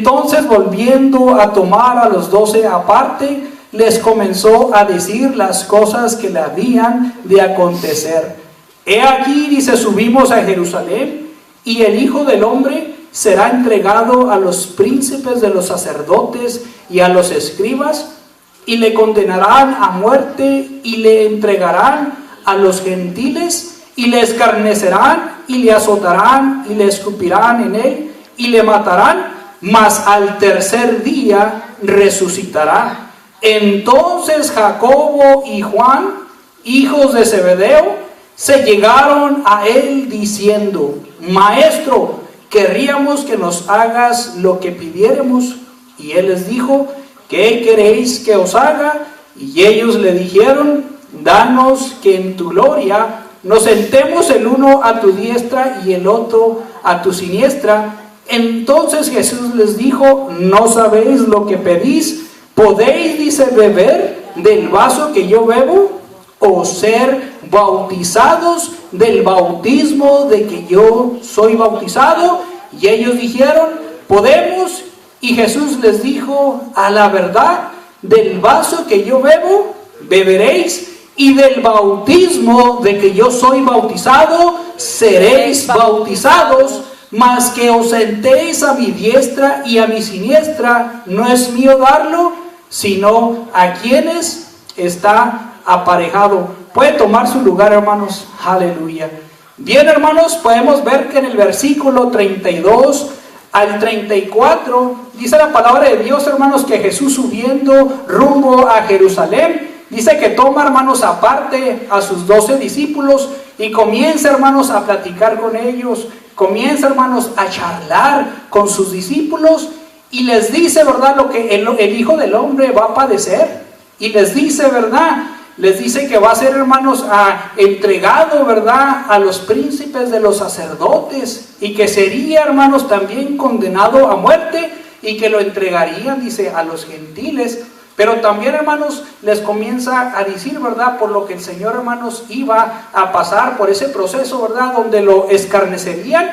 Entonces, volviendo a tomar a los 12 aparte, les comenzó a decir las cosas que le habían de acontecer. He aquí, dice, subimos a Jerusalén, y el Hijo del Hombre será entregado a los príncipes de los sacerdotes y a los escribas, y le condenarán a muerte, y le entregarán a los gentiles, y le escarnecerán, y le azotarán, y le escupirán en él, y le matarán, mas al tercer día resucitará. Entonces Jacobo y Juan, hijos de Zebedeo, se llegaron a él diciendo: Maestro, querríamos que nos hagas lo que pidiéremos. Y él les dijo: ¿qué queréis que os haga? Y ellos le dijeron: danos que en tu gloria nos sentemos el uno a tu diestra y el otro a tu siniestra. Entonces Jesús les dijo: ¿no sabéis lo que pedís? ¿Podéis, dice, beber del vaso que yo bebo? ¿O ser bautizados del bautismo de que yo soy bautizado? Y ellos dijeron: podemos. Y Jesús les dijo: a la verdad, del vaso que yo bebo, beberéis, y del bautismo de que yo soy bautizado, seréis bautizados. Mas que os sentéis a mi diestra y a mi siniestra, no es mío darlo, sino a quienes está aparejado. Puede tomar su lugar, hermanos. Aleluya. Bien, hermanos, podemos ver que en el versículo 32 al 34 dice la palabra de Dios, hermanos, que Jesús, subiendo rumbo a Jerusalén, dice que toma, hermanos, aparte a sus 12 discípulos y comienza, hermanos, a platicar con ellos. Comienza, hermanos, a charlar con sus discípulos y les dice, ¿verdad?, lo que el Hijo del Hombre va a padecer. Y les dice, ¿verdad?, les dice que va a ser, hermanos, entregado, ¿verdad?, a los príncipes de los sacerdotes, y que sería, hermanos, también condenado a muerte, y que lo entregarían, dice, a los gentiles. Pero también, hermanos, les comienza a decir, ¿verdad?, por lo que el Señor, hermanos, iba a pasar por ese proceso, ¿verdad?, donde lo escarnecerían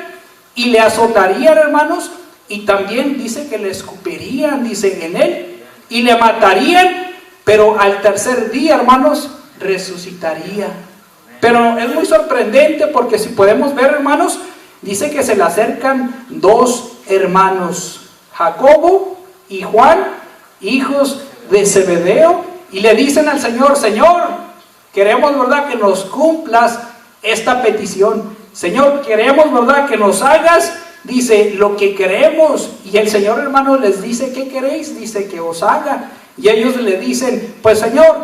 y le azotarían, hermanos, y también dice que le escupirían, dice, en él, y le matarían, pero al tercer día, hermanos, resucitaría. Pero es muy sorprendente porque si podemos ver, hermanos, dice que se le acercan 2 hermanos, Jacobo y Juan, hijos de Zebedeo, y le dicen al Señor: Señor, queremos, ¿verdad?, que nos cumplas esta petición. Señor, queremos, ¿verdad?, que nos hagas, dice, lo que queremos. Y el Señor, hermano, les dice: ¿qué queréis? Dice, que os haga. Y ellos le dicen: pues, Señor,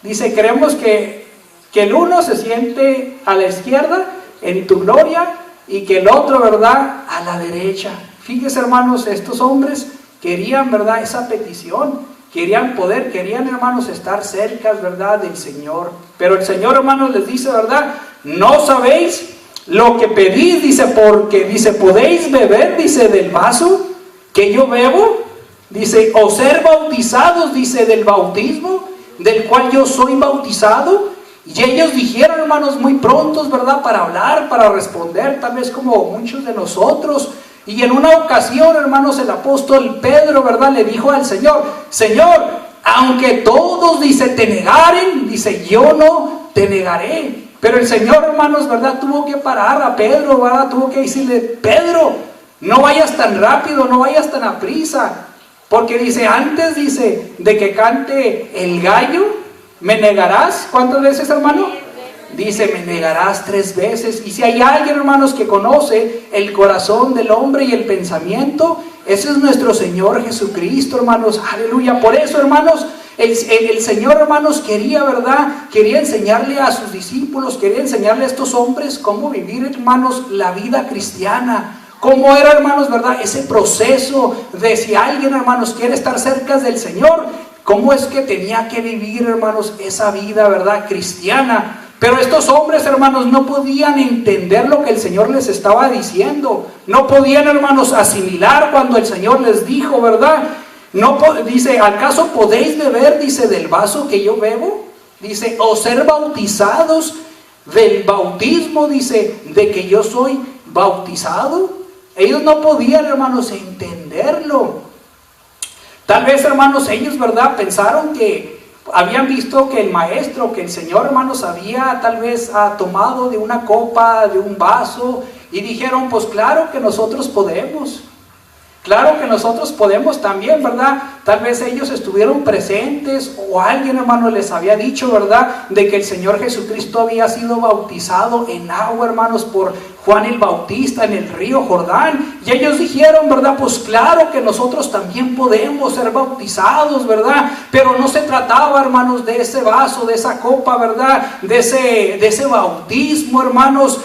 dice, queremos que el uno se siente a la izquierda en tu gloria y que el otro, ¿verdad?, a la derecha. Fíjense, hermanos, estos hombres querían, ¿verdad?, esa petición. Querían poder, querían, hermanos, estar cerca, ¿verdad?, del Señor. Pero el Señor, hermanos, les dice, ¿verdad?, no sabéis lo que pedís, dice, porque, dice, podéis beber, dice, del vaso que yo bebo, dice, o ser bautizados, dice, del bautismo del cual yo soy bautizado. Y ellos dijeron, hermanos, muy prontos, ¿verdad?, para hablar, para responder, tal vez como muchos de nosotros. Y en una ocasión, hermanos, el apóstol Pedro, ¿verdad?, le dijo al Señor: Señor, aunque todos, dice, te negaren, dice, yo no te negaré. Pero el Señor, hermanos, ¿verdad?, tuvo que parar a Pedro, ¿verdad?, tuvo que decirle: Pedro, no vayas tan rápido, no vayas tan aprisa, porque dice, antes, dice, de que cante el gallo, me negarás. ¿Cuántas veces, hermano? Dice, me negarás 3 veces. Y si hay alguien, hermanos, que conoce el corazón del hombre y el pensamiento, ese es nuestro Señor Jesucristo, hermanos. Aleluya. Por eso, hermanos, el Señor, hermanos, quería, ¿verdad?, quería enseñarle a sus discípulos, quería enseñarle a estos hombres cómo vivir, hermanos, la vida cristiana. Cómo era, hermanos, ¿verdad?, ese proceso de si alguien, hermanos, quiere estar cerca del Señor, cómo es que tenía que vivir, hermanos, esa vida, ¿verdad?, cristiana. Pero estos hombres, hermanos, no podían entender lo que el Señor les estaba diciendo. No podían, hermanos, asimilar cuando el Señor les dijo, ¿verdad? No, dice, ¿acaso podéis beber, dice, del vaso que yo bebo? Dice, o ser bautizados del bautismo, dice, de que yo soy bautizado. Ellos no podían, hermanos, entenderlo. Tal vez, hermanos, ellos, ¿verdad?, pensaron que habían visto que el maestro, que el Señor, hermanos, había tal vez tomado de una copa, de un vaso, y dijeron, pues claro que nosotros podemos. Claro que nosotros podemos también, ¿verdad? Tal vez ellos estuvieron presentes o alguien, hermano, les había dicho, ¿verdad?, de que el Señor Jesucristo había sido bautizado en agua, hermanos, por Juan el Bautista en el río Jordán. Y ellos dijeron, ¿verdad?, pues claro que nosotros también podemos ser bautizados, ¿verdad? Pero no se trataba, hermanos, de ese vaso, de esa copa, ¿verdad?, de ese bautismo, hermanos.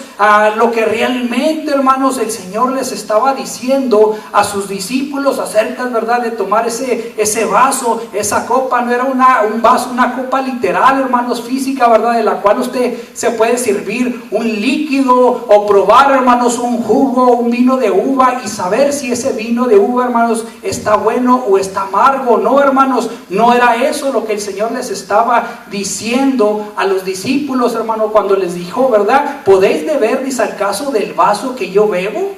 Lo que realmente, hermanos, el Señor les estaba diciendo a sus discípulos acerca, ¿verdad?, de tomar ese vaso, esa copa. No era un vaso, una copa literal, hermanos, física, ¿verdad?, de la cual usted se puede servir un líquido o probar, hermanos, un jugo, un vino de uva y saber si ese vino de uva, hermanos, está bueno o está amargo. No, hermanos, no era eso lo que el Señor les estaba diciendo a los discípulos, hermano, cuando les dijo, ¿verdad?, podéis beber, dice, al caso del vaso que yo bebo.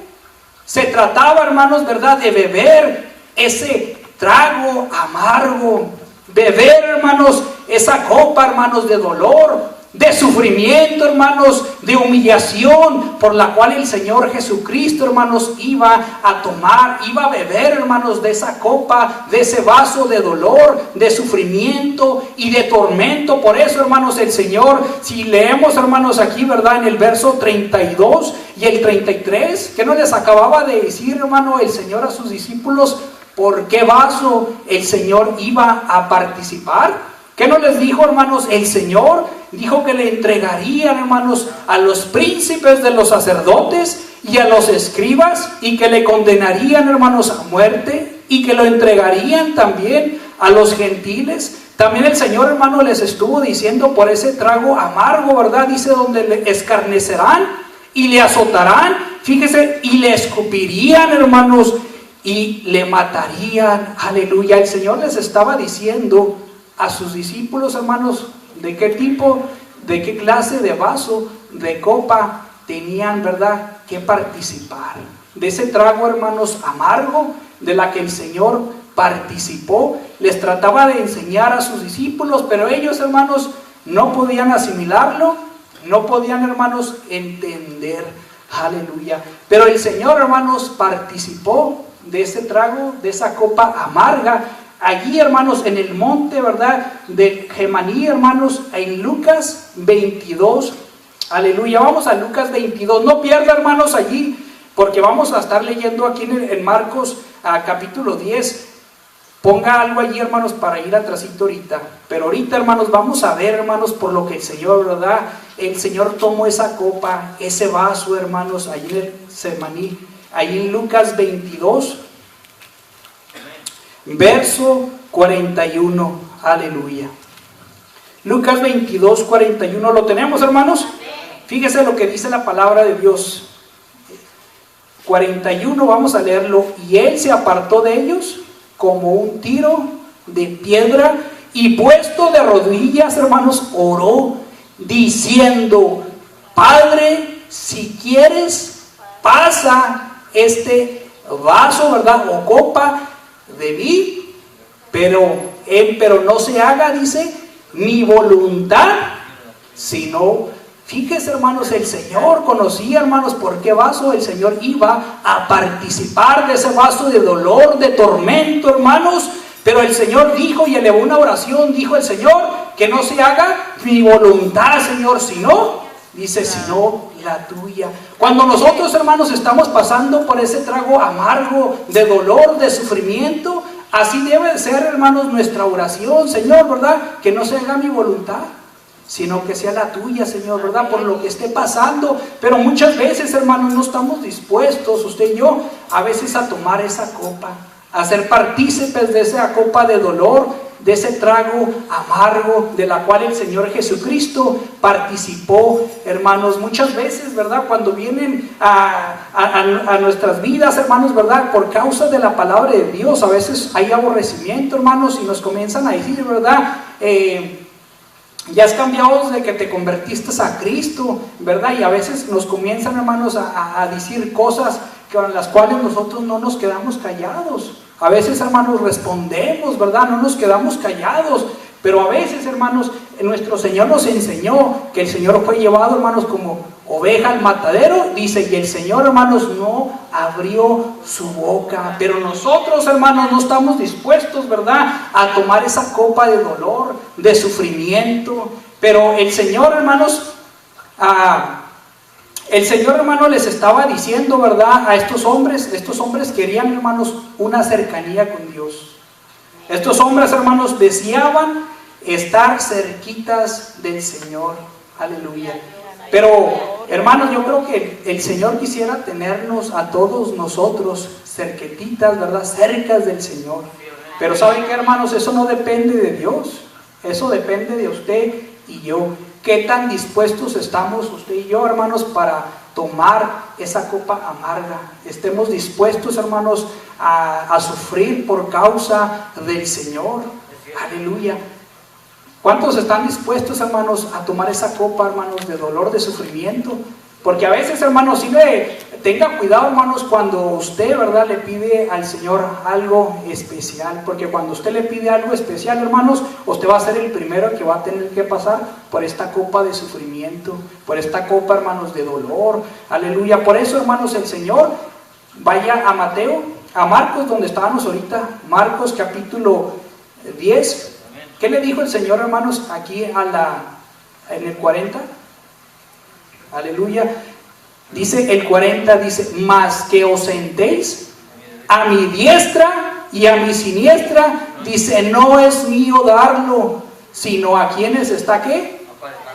Se trataba, hermanos, ¿verdad?, de beber ese trago amargo, beber, hermanos, esa copa, hermanos, de dolor, de sufrimiento, hermanos, de humillación, por la cual el Señor Jesucristo, hermanos, iba a tomar, iba a beber, hermanos, de esa copa, de ese vaso de dolor, de sufrimiento y de tormento. Por eso, hermanos, el Señor, si leemos, hermanos, aquí, ¿verdad?, en el verso 32 y el 33, ¿qué no les acababa de decir, hermano, el Señor a sus discípulos? ¿Por qué vaso el Señor iba a participar? ¿Qué no les dijo, hermanos? El Señor dijo que le entregarían, hermanos, a los príncipes de los sacerdotes y a los escribas, y que le condenarían, hermanos, a muerte, y que lo entregarían también a los gentiles. También el Señor, hermano, les estuvo diciendo por ese trago amargo, ¿verdad? Dice, donde le escarnecerán y le azotarán, fíjese, y le escupirían, hermanos, y le matarían. Aleluya. El Señor les estaba diciendo a sus discípulos, hermanos, de qué tipo, de qué clase de vaso, de copa tenían, ¿verdad?, que participar. De ese trago, hermanos, amargo, de la que el Señor participó. Les trataba de enseñar a sus discípulos, pero ellos, hermanos, no podían asimilarlo, no podían, hermanos, entender. Aleluya. Pero el Señor, hermanos, participó de ese trago, de esa copa amarga, allí, hermanos, en el monte, ¿verdad?, de Getsemaní, hermanos, en Lucas 22. Aleluya. Vamos a Lucas 22. No pierda, hermanos, allí, porque vamos a estar leyendo aquí en Marcos capítulo 10. Ponga algo allí, hermanos, para ir atrasito ahorita. Pero ahorita, hermanos, vamos a ver, hermanos, por lo que el Señor, ¿verdad?, el Señor tomó esa copa, ese vaso, hermanos, allí en el Getsemaní, allí en Lucas 22. Verso 41, aleluya. Lucas 22, 41, ¿lo tenemos, hermanos? Fíjese lo que dice la palabra de Dios. 41, vamos a leerlo. Y él se apartó de ellos como un tiro de piedra, y puesto de rodillas, hermanos, oró, diciendo, Padre, si quieres, pasa este vaso, ¿verdad?, o copa de mí, pero no se haga, dice, mi voluntad, sino, fíjese, hermanos, el Señor conocía, hermanos, por qué vaso el Señor iba a participar, de ese vaso de dolor, de tormento, hermanos. Pero el Señor dijo y elevó una oración, dijo el Señor, que no se haga mi voluntad, Señor, sino, dice, sino la tuya. Cuando nosotros, hermanos, estamos pasando por ese trago amargo de dolor, de sufrimiento, así debe de ser, hermanos, nuestra oración. Señor, ¿verdad?, que no se haga mi voluntad, sino que sea la tuya, Señor, ¿verdad?, por lo que esté pasando. Pero muchas veces, hermanos, no estamos dispuestos, usted y yo, a veces a tomar esa copa, a ser partícipes de esa copa de dolor, de ese trago amargo, de la cual el Señor Jesucristo participó, hermanos. Muchas veces, ¿verdad?, cuando vienen a nuestras vidas, hermanos, ¿verdad?, por causa de la palabra de Dios, a veces hay aborrecimiento, hermanos, y nos comienzan a decir, ¿verdad?, ya has cambiado desde que te convertiste a Cristo, ¿verdad? Y a veces nos comienzan, hermanos, a decir cosas con las cuales nosotros no nos quedamos callados. A veces, hermanos, respondemos, ¿verdad? No nos quedamos callados. Pero a veces, hermanos, nuestro Señor nos enseñó que el Señor fue llevado, hermanos, como oveja al matadero. Dice, y el Señor, hermanos, no abrió su boca. Pero nosotros, hermanos, no estamos dispuestos, ¿verdad?, a tomar esa copa de dolor, de sufrimiento. Pero el Señor, hermanos, hermano, les estaba diciendo, ¿verdad?, a estos hombres querían, hermanos, una cercanía con Dios. Estos hombres, hermanos, deseaban estar cerquitas del Señor. Aleluya. Pero, hermanos, yo creo que el Señor quisiera tenernos a todos nosotros cerquetitas, ¿verdad?, cercas del Señor. Pero ¿saben qué, hermanos? Eso no depende de Dios. Eso depende de usted y yo. ¿Qué tan dispuestos estamos usted y yo, hermanos, para tomar esa copa amarga? Estemos dispuestos, hermanos, a sufrir por causa del Señor. Aleluya. ¿Cuántos están dispuestos, hermanos, a tomar esa copa, hermanos, de dolor, de sufrimiento? Porque a veces, hermanos, tenga cuidado, hermanos, cuando usted, ¿verdad?, le pide al Señor algo especial. Porque cuando usted le pide algo especial, hermanos, usted va a ser el primero que va a tener que pasar por esta copa de sufrimiento, por esta copa, hermanos, de dolor. Aleluya. Por eso, hermanos, el Señor, vaya a Marcos, donde estábamos ahorita, Marcos capítulo 10. ¿Qué le dijo el Señor, hermanos, aquí en el 40? Aleluya. Dice el 40, dice, mas que os sentéis a mi diestra y a mi siniestra, dice, no es mío darlo, sino a quienes está, ¿qué?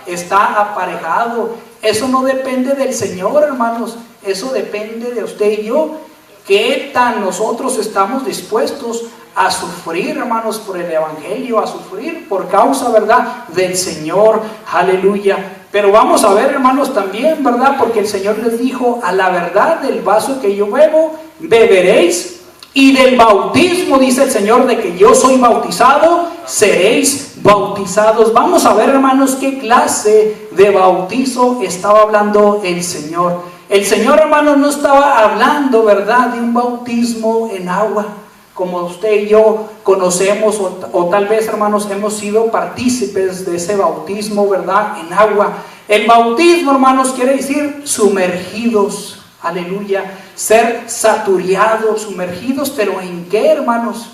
Está aparejado. Eso no depende del Señor, hermanos, eso depende de usted y yo. ¿Qué tan nosotros estamos dispuestos a sufrir, hermanos, por el Evangelio, a sufrir por causa, ¿verdad?, del Señor? Aleluya. Pero vamos a ver, hermanos, también, ¿verdad?, porque el Señor les dijo, a la verdad del vaso que yo bebo, beberéis, y del bautismo, dice el Señor, de que yo soy bautizado, seréis bautizados. Vamos a ver, hermanos, qué clase de bautizo estaba hablando el Señor. El Señor, hermanos, no estaba hablando, ¿verdad?, de un bautismo en agua, como usted y yo conocemos, o tal vez, hermanos, hemos sido partícipes de ese bautismo, ¿verdad?, en agua. El bautismo, hermanos, quiere decir sumergidos, aleluya, ser saturados, sumergidos, pero ¿en qué, hermanos?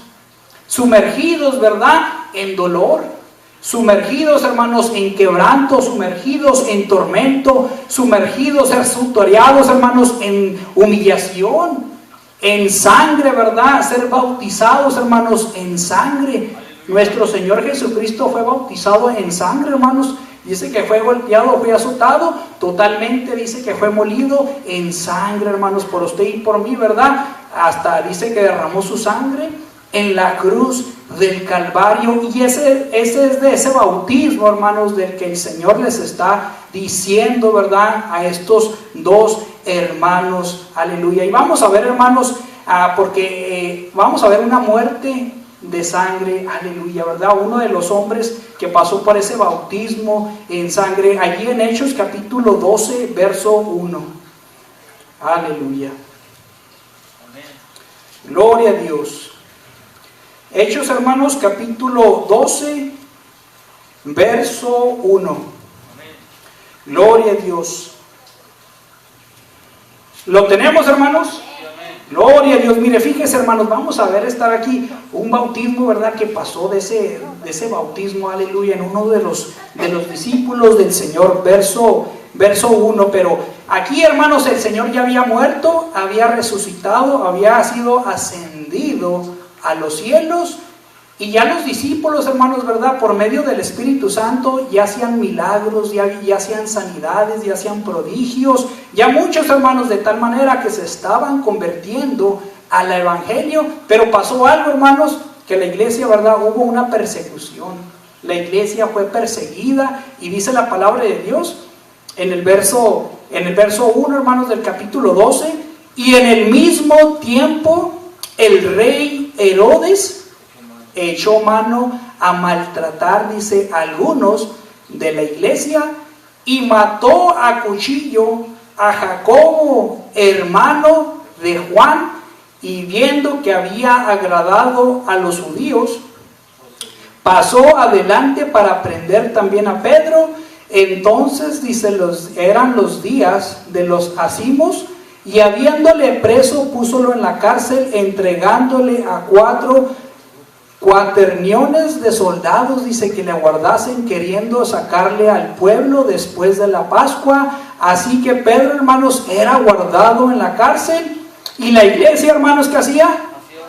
Sumergidos, ¿verdad?, en dolor, sumergidos, hermanos, en quebranto, sumergidos en tormento, sumergidos, ser tutoreados, hermanos, en humillación, en sangre, ¿verdad?, ser bautizados, hermanos, en sangre. Nuestro Señor Jesucristo fue bautizado en sangre, hermanos. Dice que fue golpeado, fue azotado, totalmente dice que fue molido en sangre, hermanos, por usted y por mí, ¿verdad? Hasta dice que derramó su sangre en la cruz del Calvario. Y ese es de ese bautismo, hermanos, del que el Señor les está diciendo, ¿verdad?, a estos dos hermanos. Aleluya. Y vamos a ver, hermanos, porque vamos a ver una muerte de sangre. Aleluya, ¿verdad? Uno de los hombres que pasó por ese bautismo en sangre, allí en Hechos capítulo 12, verso 1. Aleluya. Gloria a Dios. Hechos, hermanos, capítulo 12, verso 1. Gloria a Dios. ¿Lo tenemos, hermanos? Gloria a Dios. Mire, fíjese, hermanos, vamos a ver, estar aquí un bautismo, ¿verdad?, que pasó de ese bautismo, aleluya, en uno de los discípulos del Señor, verso 1. Pero aquí, hermanos, el Señor ya había muerto, había resucitado, había sido ascendido a los cielos. Y ya los discípulos, hermanos, ¿verdad?, por medio del Espíritu Santo, ya hacían milagros, ya hacían sanidades, ya hacían prodigios, ya muchos, hermanos, de tal manera que se estaban convirtiendo al Evangelio. Pero pasó algo, hermanos, que la iglesia, ¿verdad?, hubo una persecución. La iglesia fue perseguida, y dice la palabra de Dios en el verso 1, hermanos, del capítulo 12, y en el mismo tiempo el rey Herodes echó mano a maltratar, dice, a algunos de la iglesia, y mató a cuchillo a Jacobo, hermano de Juan, y viendo que había agradado a los judíos, pasó adelante para prender también a Pedro. Entonces, dice, eran los días de los acimos, y habiéndole preso, púsolo en la cárcel, entregándole a 4 cuaterniones de soldados, dice, que le aguardasen, queriendo sacarle al pueblo después de la Pascua. Así que Pedro, hermanos, era guardado en la cárcel, y la iglesia, hermanos, ¿qué hacía?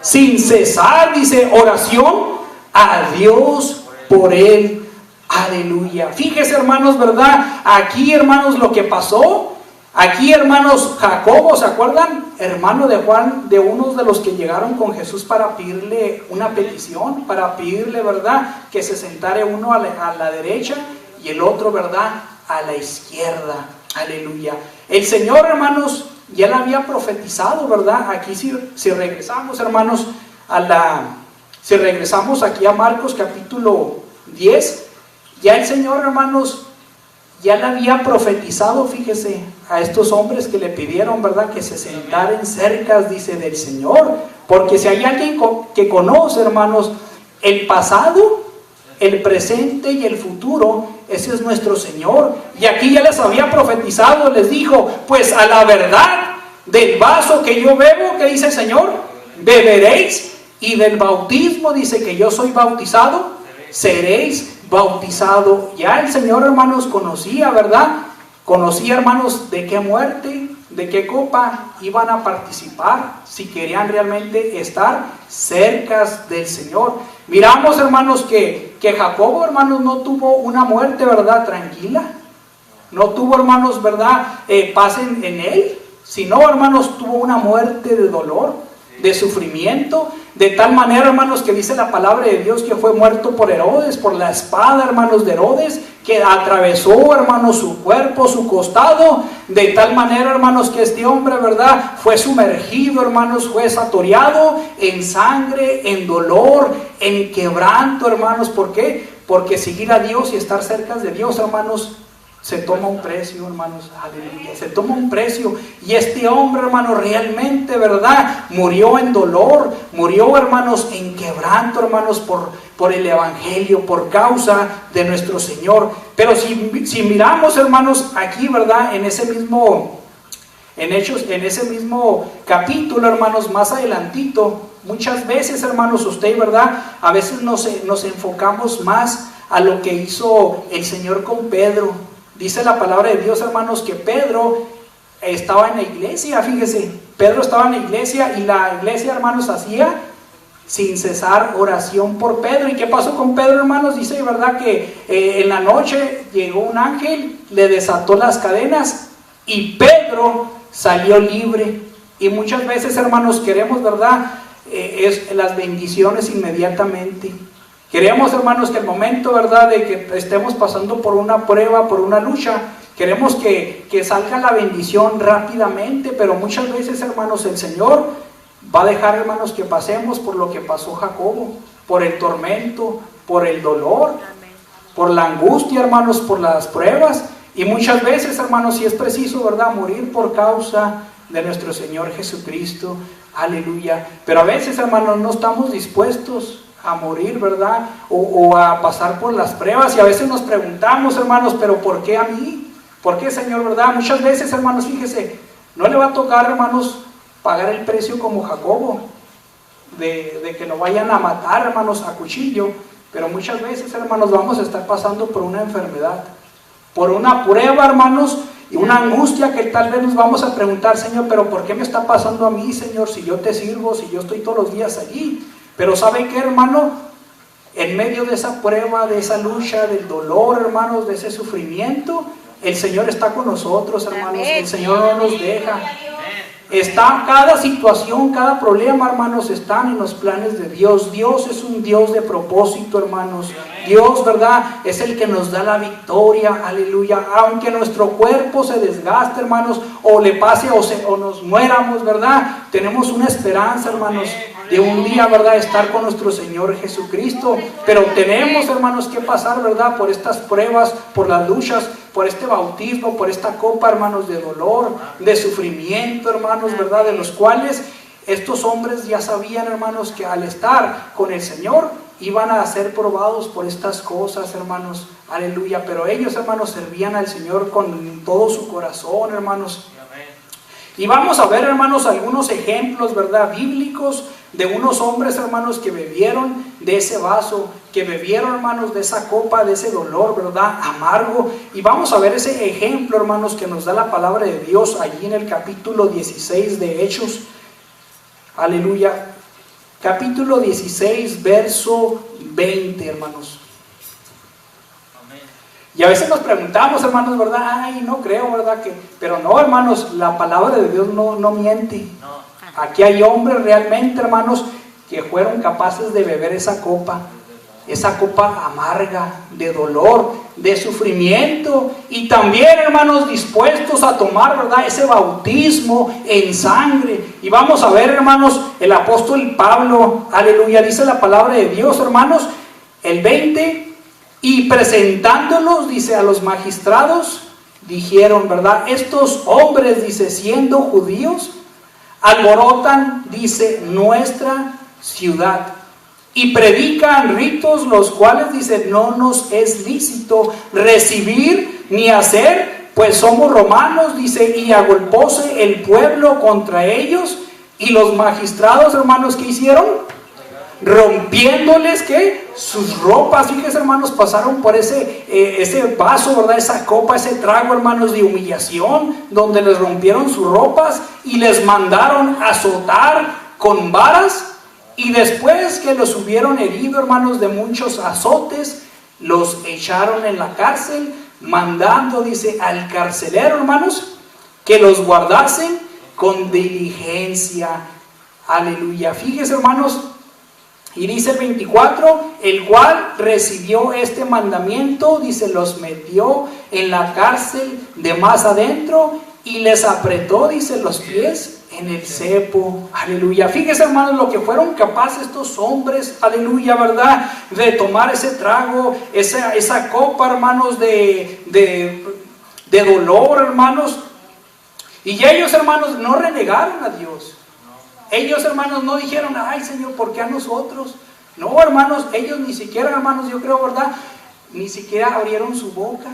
Sin cesar, dice, oración a Dios por él. Aleluya. Fíjese, hermanos, ¿verdad? Aquí, hermanos, lo que pasó. Aquí, hermanos, Jacobo, ¿se acuerdan? Hermano de Juan, de unos de los que llegaron con Jesús para pedirle una petición, para pedirle, ¿verdad?, que se sentara uno a la derecha y el otro, ¿verdad?, a la izquierda. Aleluya. El Señor, hermanos, ya le había profetizado, ¿verdad? Aquí si regresamos, hermanos, si regresamos aquí a Marcos capítulo 10, ya el Señor, hermanos, ya le había profetizado, fíjese, a estos hombres que le pidieron, ¿verdad?, que se sentaran cerca, dice, del Señor. Porque si hay alguien que conoce, hermanos, el pasado, el presente y el futuro, ese es nuestro Señor. Y aquí ya les había profetizado, les dijo, pues a la verdad del vaso que yo bebo, ¿qué dice el Señor? Beberéis, y del bautismo, dice, que yo soy bautizado, seréis bautizado. Ya el Señor, hermanos, conocía, ¿verdad? Conocía, hermanos, de qué muerte, de qué copa iban a participar si querían realmente estar cerca del Señor. Miramos, hermanos, que Jacobo, hermanos, no tuvo una muerte, ¿verdad?, tranquila. No tuvo, hermanos, ¿verdad?, paz en él, sino, hermanos, tuvo una muerte de dolor, de sufrimiento, de tal manera, hermanos, que dice la palabra de Dios que fue muerto por Herodes, por la espada, hermanos, de Herodes, que atravesó, hermanos, su cuerpo, su costado, de tal manera, hermanos, que este hombre, ¿verdad?, fue sumergido, hermanos, fue satoriado en sangre, en dolor, en quebranto, hermanos. ¿Por qué? Porque seguir a Dios y estar cerca de Dios, hermanos, se toma un precio, hermanos. Aleluya. Se toma un precio. Y este hombre, hermanos, realmente, ¿verdad?, murió en dolor, murió, hermanos, en quebranto, hermanos, por el evangelio, por causa de nuestro Señor. Pero si miramos, hermanos, aquí, ¿verdad?, en ese mismo capítulo, hermanos, más adelantito, muchas veces, hermanos, usted, ¿verdad?, a veces nos enfocamos más a lo que hizo el Señor con Pedro. Dice la palabra de Dios, hermanos, que Pedro estaba en la iglesia. Fíjese, Pedro estaba en la iglesia, y la iglesia, hermanos, hacía sin cesar oración por Pedro. ¿Y qué pasó con Pedro, hermanos? Dice, ¿verdad?, que en la noche llegó un ángel, le desató las cadenas y Pedro salió libre. Y muchas veces, hermanos, queremos, ¿verdad?, las bendiciones inmediatamente. Queremos, hermanos, que el momento, ¿verdad?, de que estemos pasando por una prueba, por una lucha, queremos que salga la bendición rápidamente. Pero muchas veces, hermanos, el Señor va a dejar, hermanos, que pasemos por lo que pasó Jacobo, por el tormento, por el dolor, por la angustia, hermanos, por las pruebas. Y muchas veces, hermanos, si es preciso, ¿verdad?, morir por causa de nuestro Señor Jesucristo. Aleluya. Pero a veces, hermanos, no estamos dispuestos a morir, ¿verdad?, o a pasar por las pruebas. Y a veces nos preguntamos, hermanos, ¿pero por qué a mí? ¿Por qué, Señor, verdad? Muchas veces, hermanos, fíjese, no le va a tocar, hermanos, pagar el precio como Jacobo, de que lo vayan a matar, hermanos, a cuchillo. Pero muchas veces, hermanos, vamos a estar pasando por una enfermedad, por una prueba, hermanos, y una angustia que tal vez nos vamos a preguntar, Señor, ¿pero por qué me está pasando a mí, Señor, si yo te sirvo, si yo estoy todos los días allí? Pero ¿sabe qué, hermano? En medio de esa prueba, de esa lucha, del dolor, hermanos, de ese sufrimiento, el Señor está con nosotros, hermanos. El Señor no nos deja. Está cada situación, cada problema, hermanos, están en los planes de Dios. Dios es un Dios de propósito, hermanos. Dios, ¿verdad?, es el que nos da la victoria. Aleluya. Aunque nuestro cuerpo se desgaste, hermanos, o le pase o nos muéramos, ¿verdad?, tenemos una esperanza, hermanos, de un día, ¿verdad?, estar con nuestro Señor Jesucristo. Pero tenemos, hermanos, que pasar, ¿verdad?, por estas pruebas, por las luchas, por este bautismo, por esta copa, hermanos, de dolor, de sufrimiento, hermanos, ¿verdad?, de los cuales estos hombres ya sabían, hermanos, que al estar con el Señor iban a ser probados por estas cosas, hermanos, aleluya, pero ellos, hermanos, servían al Señor con todo su corazón, hermanos. Y vamos a ver, hermanos, algunos ejemplos, ¿verdad?, bíblicos de unos hombres, hermanos, que bebieron de ese vaso, que bebieron, hermanos, de esa copa, de ese dolor, ¿verdad?, amargo. Y vamos a ver ese ejemplo, hermanos, que nos da la palabra de Dios allí en el capítulo 16 de Hechos. Aleluya. Capítulo 16, verso 20, hermanos. Y a veces nos preguntamos, hermanos, ¿verdad? Ay, no creo, ¿verdad? Pero no, hermanos, la palabra de Dios no miente. Aquí hay hombres realmente, hermanos, que fueron capaces de beber esa copa amarga, de dolor, de sufrimiento, y también, hermanos, dispuestos a tomar, ¿verdad?, ese bautismo en sangre. Y vamos a ver, hermanos, el apóstol Pablo, aleluya, dice la palabra de Dios, hermanos, el 20, y presentándolos, dice, a los magistrados, dijeron, ¿verdad?, estos hombres, dice, siendo judíos, alborotan, dice, nuestra ciudad, y predican ritos los cuales, dice, no nos es lícito recibir ni hacer, pues somos romanos, dice, y agolpóse el pueblo contra ellos. Y los magistrados, hermanos, ¿qué hicieron? Rompiéndoles, ¿qué? Sus ropas. Fíjense, hermanos, pasaron por ese vaso, ¿verdad?, esa copa, ese trago, hermanos, de humillación, donde les rompieron sus ropas y les mandaron azotar con varas. Y después que los hubieron herido, hermanos, de muchos azotes, los echaron en la cárcel, mandando, dice, al carcelero, hermanos, que los guardasen con diligencia. Aleluya. Fíjense, hermanos, y dice el 24, el cual recibió este mandamiento, dice, los metió en la cárcel de más adentro y les apretó, dice, los pies en el cepo. Aleluya. Fíjense, hermanos, lo que fueron capaces estos hombres, aleluya, ¿verdad?, de tomar ese trago, esa copa, hermanos, de dolor, hermanos. Y ellos, hermanos, no renegaron a Dios. Ellos, hermanos, no dijeron, ay, Señor, ¿por qué a nosotros? No, hermanos, ellos ni siquiera, hermanos, yo creo, ¿verdad?, ni siquiera abrieron su boca.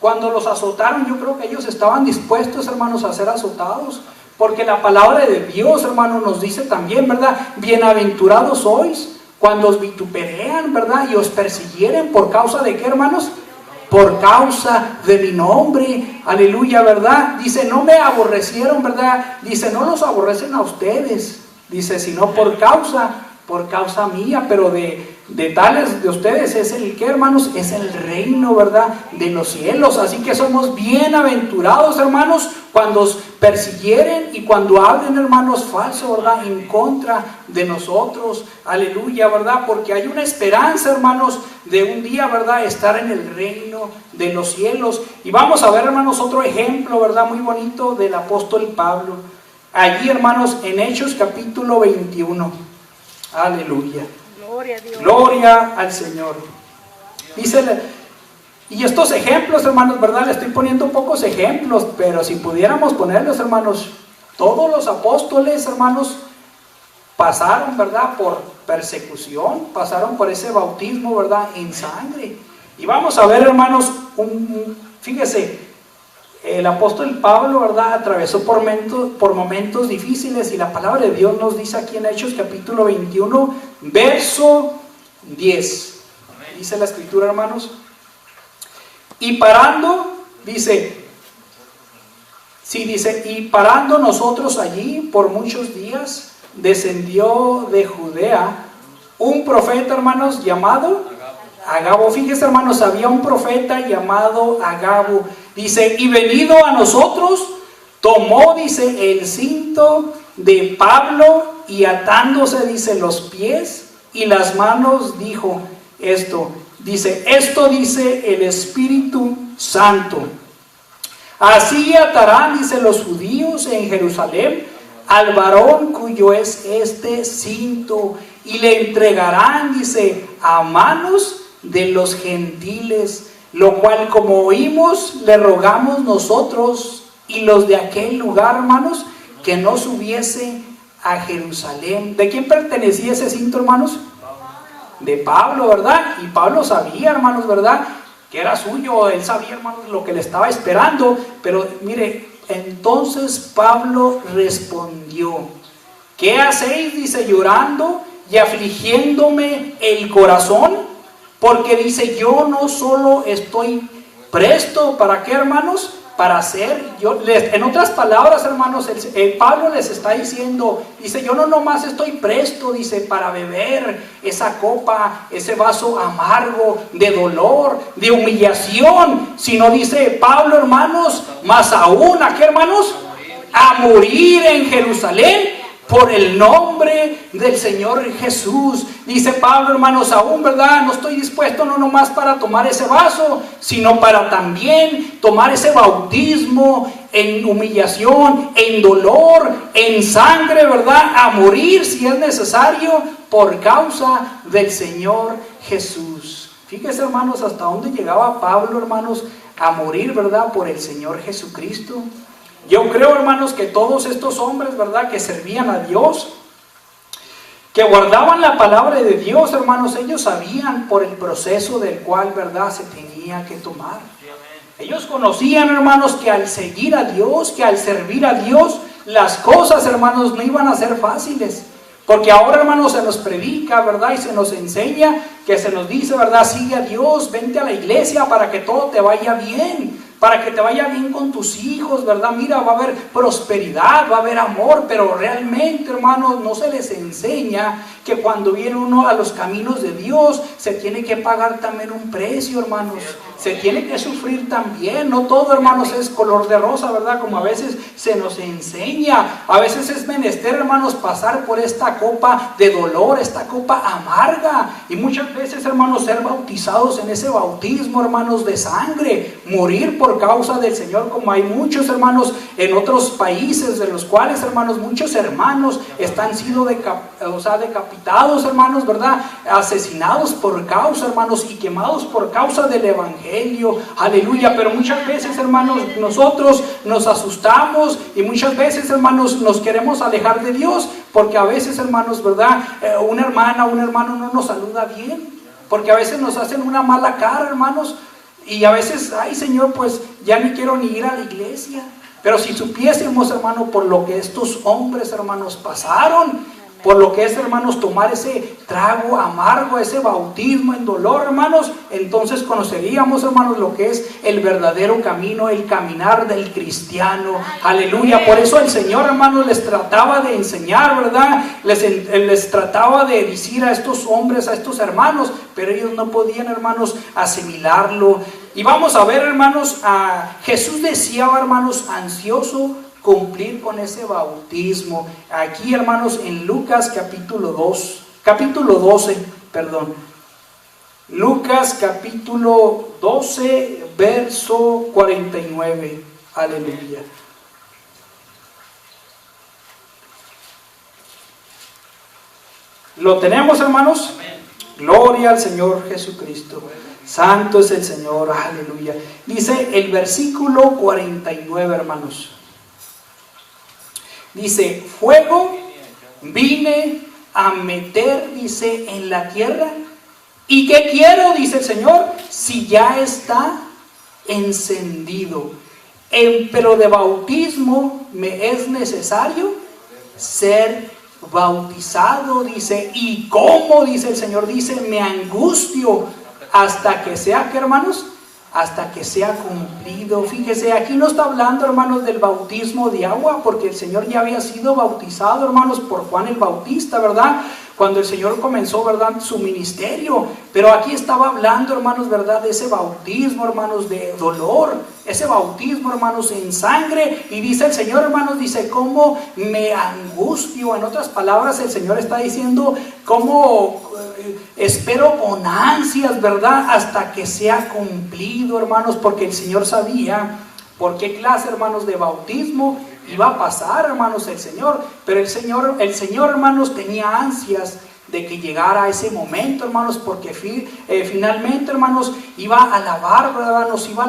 Cuando los azotaron, yo creo que ellos estaban dispuestos, hermanos, a ser azotados. Porque la palabra de Dios, hermanos, nos dice también, ¿verdad?, bienaventurados sois cuando os vituperean, ¿verdad?, y os persiguieren por causa de ¿qué, hermanos? Por causa de mi nombre. Aleluya, ¿verdad? Dice, no me aborrecieron, ¿verdad? Dice, no los aborrecen a ustedes, dice, sino por causa mía, pero de tales de ustedes es el ¿qué, hermanos? Es el reino, ¿verdad?, de los cielos. Así que somos bienaventurados, hermanos, cuando os persiguieren y cuando hablen, hermanos, falso, ¿verdad?, en contra de nosotros. Aleluya, ¿verdad? Porque hay una esperanza, hermanos, de un día, ¿verdad?, estar en el reino de los cielos. Y vamos a ver, hermanos, otro ejemplo, ¿verdad?, muy bonito del apóstol Pablo. Allí, hermanos, en Hechos capítulo 21. Aleluya. Gloria a Dios. Gloria al Señor. Dice, y estos ejemplos, hermanos, ¿verdad? Le estoy poniendo pocos ejemplos, pero si pudiéramos ponerlos, hermanos, todos los apóstoles, hermanos, pasaron, ¿verdad?, por persecución, pasaron por ese bautismo, ¿verdad?, en sangre. Y vamos a ver, hermanos, fíjese, el apóstol Pablo, ¿verdad?, atravesó por momentos difíciles, y la palabra de Dios nos dice aquí en Hechos capítulo 21, verso 10. Dice la escritura, hermanos, y parando, dice, y parando nosotros allí por muchos días, descendió de Judea un profeta, hermanos, llamado Agabo. Fíjese, hermanos, había un profeta llamado Agabo. Dice, y venido a nosotros, tomó, dice, el cinto de Pablo y atándose, dice, los pies y las manos, dijo esto. Dice, esto dice el Espíritu Santo. Así atarán, dice, los judíos en Jerusalén al varón cuyo es este cinto, y le entregarán, dice, a manos de los gentiles, lo cual, como oímos, le rogamos nosotros y los de aquel lugar, hermanos, que no subiese a Jerusalén. ¿De quién pertenecía ese cinto, hermanos? De Pablo, ¿verdad? Y Pablo sabía, hermanos, ¿verdad?, que era suyo. Él sabía, hermanos, lo que le estaba esperando. Pero mire, entonces Pablo respondió: ¿qué hacéis? Dice, llorando y afligiéndome el corazón, porque dice, yo no solo estoy presto, ¿para qué, hermanos? Para hacer, en otras palabras, hermanos, Pablo les está diciendo, dice, yo no nomás estoy presto, dice, para beber esa copa, ese vaso amargo de dolor, de humillación, sino, dice Pablo, hermanos, más aún, ¿a qué, hermanos? A morir en Jerusalén por el nombre del Señor Jesús. Dice Pablo, hermanos, aún, ¿verdad? No estoy dispuesto no nomás para tomar ese vaso, sino para también tomar ese bautismo en humillación, en dolor, en sangre, ¿verdad? A morir si es necesario por causa del Señor Jesús. Fíjese, hermanos, hasta dónde llegaba Pablo, hermanos, a morir, ¿verdad? Por el Señor Jesucristo. Yo creo, hermanos, que todos estos hombres, ¿verdad?, que servían a Dios, que guardaban la palabra de Dios, hermanos, ellos sabían por el proceso del cual, ¿verdad?, se tenía que tomar. Ellos conocían, hermanos, que al seguir a Dios, que al servir a Dios, las cosas, hermanos, no iban a ser fáciles. Porque ahora, hermanos, se nos predica, ¿verdad?, y se nos enseña, que se nos dice, ¿verdad?, sigue a Dios, vente a la iglesia para que todo te vaya bien, para que te vaya bien con tus hijos, ¿verdad? Mira, va a haber prosperidad, va a haber amor, pero realmente, hermanos, no se les enseña que cuando viene uno a los caminos de Dios, se tiene que pagar también un precio, hermanos. Se tiene que sufrir también. No todo, hermanos, es color de rosa, ¿verdad? Como a veces se nos enseña. A veces es menester, hermanos, pasar por esta copa de dolor, esta copa amarga. Y muchas veces, hermanos, ser bautizados en ese bautismo, hermanos, de sangre. Morir por causa del Señor, como hay muchos, hermanos, en otros países, de los cuales, hermanos, muchos hermanos están siendo decapitados, hermanos, ¿verdad? Asesinados por causa, hermanos, y quemados por causa del Evangelio. Aleluya. Pero muchas veces, hermanos, nosotros nos asustamos y muchas veces, hermanos, nos queremos alejar de Dios, porque a veces, hermanos, ¿verdad?, una hermana o un hermano no nos saluda bien, porque a veces nos hacen una mala cara, hermanos. Y a veces, ay, Señor, pues ya ni quiero ni ir a la iglesia. Pero si supiésemos, hermano, por lo que estos hombres, hermanos, pasaron, por lo que es, hermanos, tomar ese trago amargo, ese bautismo en dolor, hermanos, entonces conoceríamos, hermanos, lo que es el verdadero camino, el caminar del cristiano. Aleluya. Por eso el Señor, hermanos, les trataba de enseñar, ¿verdad? Les trataba de decir a estos hombres, a estos hermanos, pero ellos no podían, hermanos, asimilarlo. Y vamos a ver, hermanos, a Jesús deseaba, hermanos, ansioso cumplir con ese bautismo. Aquí, hermanos, en Lucas capítulo 12, Lucas capítulo 12, verso 49. Aleluya. ¿Lo tenemos, hermanos? Amén. Gloria al Señor Jesucristo. Santo es el Señor. Aleluya. Dice el versículo 49, hermanos. Dice, fuego vine a meter, dice, en la tierra. ¿Y qué quiero? Dice el Señor, si ya está encendido. Pero de bautismo me es necesario ser bautizado, dice. ¿Y cómo? Dice el Señor, dice, me angustio hasta que sea, ¿qué, hermanos? Hasta que sea cumplido. Fíjese, aquí no está hablando, hermanos, del bautismo de agua, porque el Señor ya había sido bautizado, hermanos, por Juan el Bautista, ¿verdad? Cuando el Señor comenzó, ¿verdad?, su ministerio. Pero aquí estaba hablando, hermanos, ¿verdad?, de ese bautismo, hermanos, de dolor, ese bautismo, hermanos, en sangre. Y dice el Señor, hermanos, dice, ¿cómo me angustio? En otras palabras, el Señor está diciendo, ¿cómo espero con ansias, verdad?, hasta que sea cumplido, hermanos? Porque el Señor sabía por qué clase, hermanos, de bautismo iba a pasar, hermanos, el Señor. Pero el Señor, hermanos, tenía ansias de que llegara ese momento, hermanos, porque finalmente, hermanos, iba a alabar, ¿verdad?, nos iba a